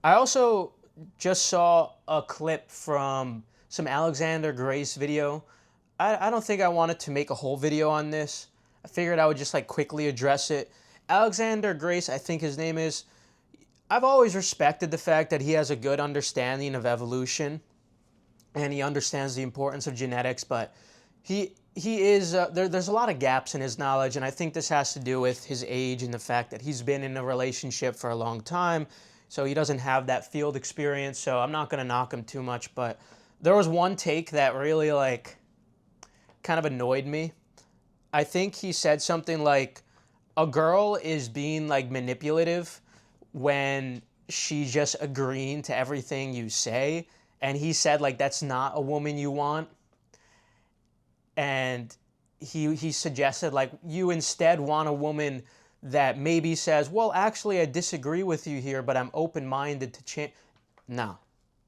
I also just saw a clip from some Alexander Grace video. I don't think I wanted to make a whole video on this. I figured I would just like quickly address it. Alexander Grace, I think his name is. I've always respected the fact that he has a good understanding of evolution and he understands the importance of genetics, but he is there's a lot of gaps in his knowledge, and I think this has to do with his age and the fact that he's been in a relationship for a long time, so he doesn't have that field experience. So I'm not going to knock him too much, but there was one take that really like kind of annoyed me. I think he said something like a girl is being like manipulative when she's just agreeing to everything you say, and he said like that's not a woman you want. And he suggested like you instead want a woman that maybe says, well, actually I disagree with you here, but I'm open-minded to change. No.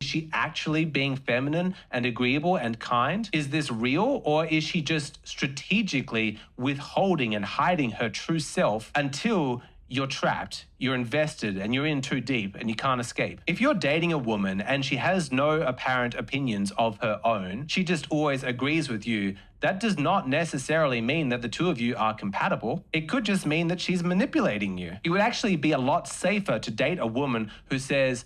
Is she actually being feminine and agreeable and kind? Is this real, or is she just strategically withholding and hiding her true self until you're trapped, you're invested, and you're in too deep and you can't escape? If you're dating a woman and she has no apparent opinions of her own, she just always agrees with you, that does not necessarily mean that the two of you are compatible. It could just mean that she's manipulating you. It would actually be a lot safer to date a woman who says,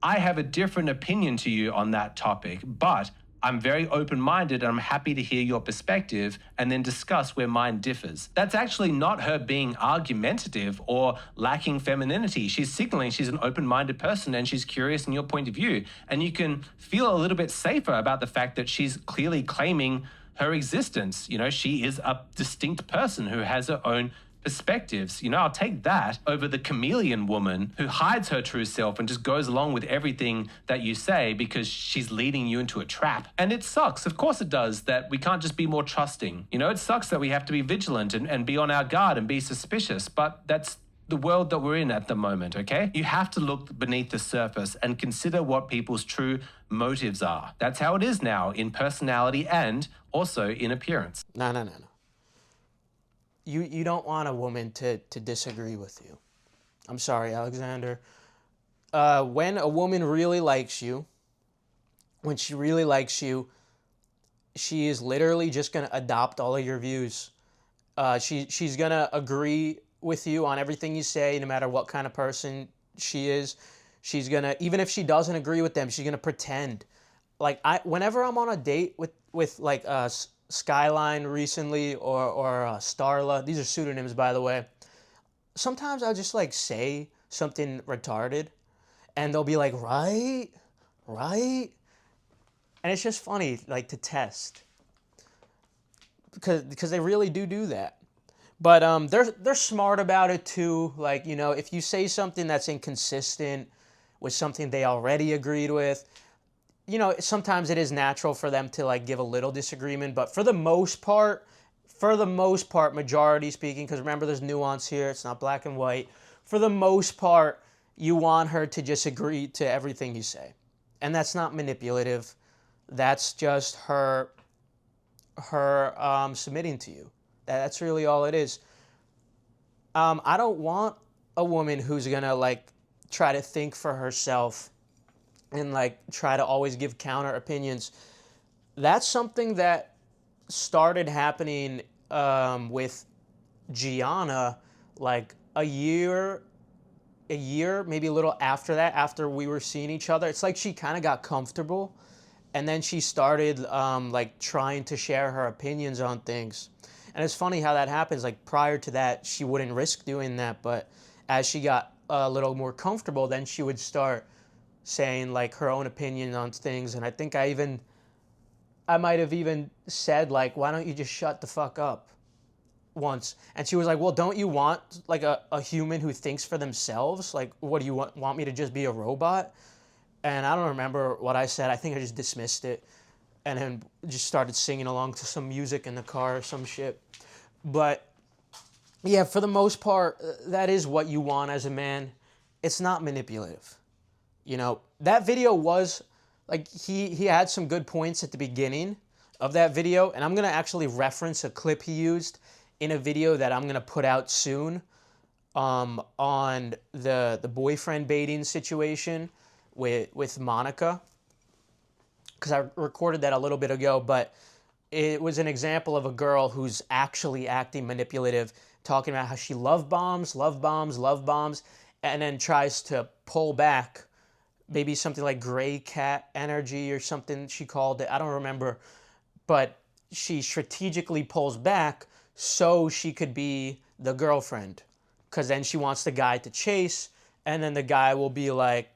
I have a different opinion to you on that topic, but I'm very open-minded and I'm happy to hear your perspective and then discuss where mine differs. That's actually not her being argumentative or lacking femininity. She's signaling she's an open-minded person and she's curious in your point of view. And you can feel a little bit safer about the fact that she's clearly claiming her existence. You know, she is a distinct person who has her own perspectives. You know, I'll take that over the chameleon woman who hides her true self and just goes along with everything that you say because she's leading you into a trap. And it sucks. Of course it does, that we can't just be more trusting. You know, it sucks that we have to be vigilant and be on our guard and be suspicious, but that's the world that we're in at the moment, okay? You have to look beneath the surface and consider what people's true motives are. That's how it is now in personality and also in appearance. No. You don't want a woman to disagree with you. I'm sorry, Alexander. When a woman really likes you, when she really likes you, she is literally just going to adopt all of your views. She's going to agree with you on everything you say, no matter what kind of person she is. She's going to, even if she doesn't agree with them, she's going to pretend. Like, whenever I'm on a date with like Skyline recently or Starla, these are pseudonyms by the way, sometimes I'll just like say something retarded and they'll be like, right, and it's just funny like to test because they really do that. But they're smart about it too. Like, you know, if you say something that's inconsistent with something they already agreed with, you know, sometimes it is natural for them to like give a little disagreement, but for the most part, majority speaking, because remember there's nuance here, it's not black and white. For the most part, you want her to just agree to everything you say. And that's not manipulative. That's just her submitting to you. That's really all it is. I don't want a woman who's gonna like try to think for herself and like try to always give counter opinions. That's something that started happening with Gianna like a year, maybe a little after that, after we were seeing each other. It's like she kind of got comfortable and then she started like trying to share her opinions on things. And it's funny how that happens. Like prior to that, she wouldn't risk doing that, but as she got a little more comfortable, then she would start saying like her own opinion on things. And I think I might have even said like, why don't you just shut the fuck up once? And she was like, well, don't you want like a human who thinks for themselves? Like, what do you want me to just be a robot? And I don't remember what I said. I think I just dismissed it and then just started singing along to some music in the car or some shit. But yeah, for the most part, that is what you want as a man. It's not manipulative. You know, that video was, like, he had some good points at the beginning of that video, and I'm going to actually reference a clip he used in a video that I'm going to put out soon on the boyfriend baiting situation. with Monica, because I recorded that a little bit ago, but it was an example of a girl who's actually acting manipulative, talking about how she love bombs, and then tries to pull back, maybe something like gray cat energy or something she called it. I don't remember, but she strategically pulls back so she could be the girlfriend, because then she wants the guy to chase, and then the guy will be like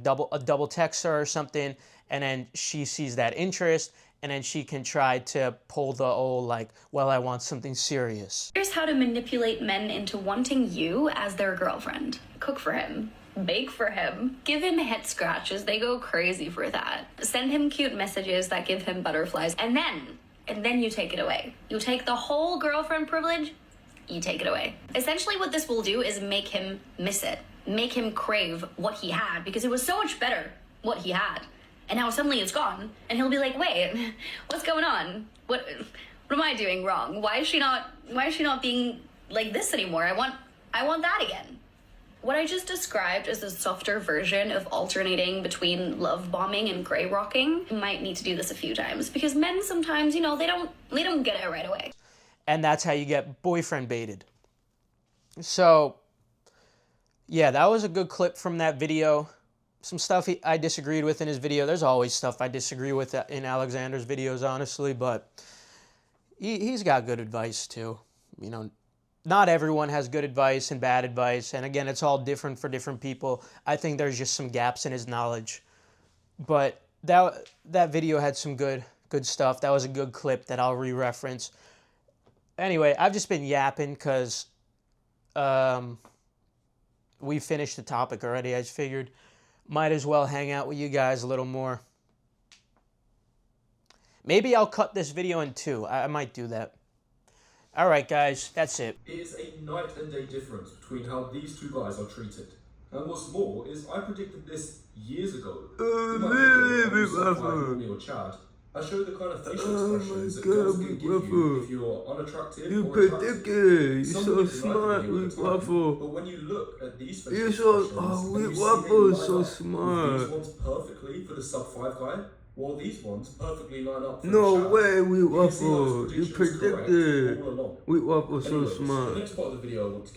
double text her or something, and then she sees that interest, and then she can try to pull the old like, well, I want something serious. Here's how to manipulate men into wanting you as their girlfriend. Cook for him. Bake for him. Give him head scratches. They go crazy for that. Send him cute messages that give him butterflies. And then you take it away. You take the whole girlfriend privilege, you take it away. Essentially what this will do is make him miss it. Make him crave what he had, because it was so much better what he had. And now suddenly it's gone, and he'll be like, wait, what's going on? What am I doing wrong? Why is she not being like this anymore? I want that again. What I just described as a softer version of alternating between love bombing and gray rocking. You might need to do this a few times, because men sometimes, they don't get it right away. And that's how you get boyfriend baited. So, yeah, that was a good clip from that video. Some stuff I disagreed with in his video. There's always stuff I disagree with in Alexander's videos, honestly, but he's got good advice too. Not everyone has good advice and bad advice, and again, it's all different for different people. I think there's just some gaps in his knowledge. But that video had some good stuff. That was a good clip that I'll re-reference. Anyway, I've just been yapping because we finished the topic already. I just figured might as well hang out with you guys a little more. Maybe I'll cut this video in two. I might do that. All right, guys, that's it. It is a night and day difference between how these two guys are treated. And what's more is I predicted this years ago. You might think me or Chad. I showed the kind of facial expressions that girls can give you if you're unattractive or attractive. You're so smart, Weak Waffle. But when you look at these facial You're so, expressions, Weak Waffle is so these smart. ones perfectly for the sub-5 guy, while these ones perfectly line up for No the way, Weak You can see how Waffle. this You prediction was correct predicted. all along. Weak Waffle's so Anyways, smart. the next part of the video I want to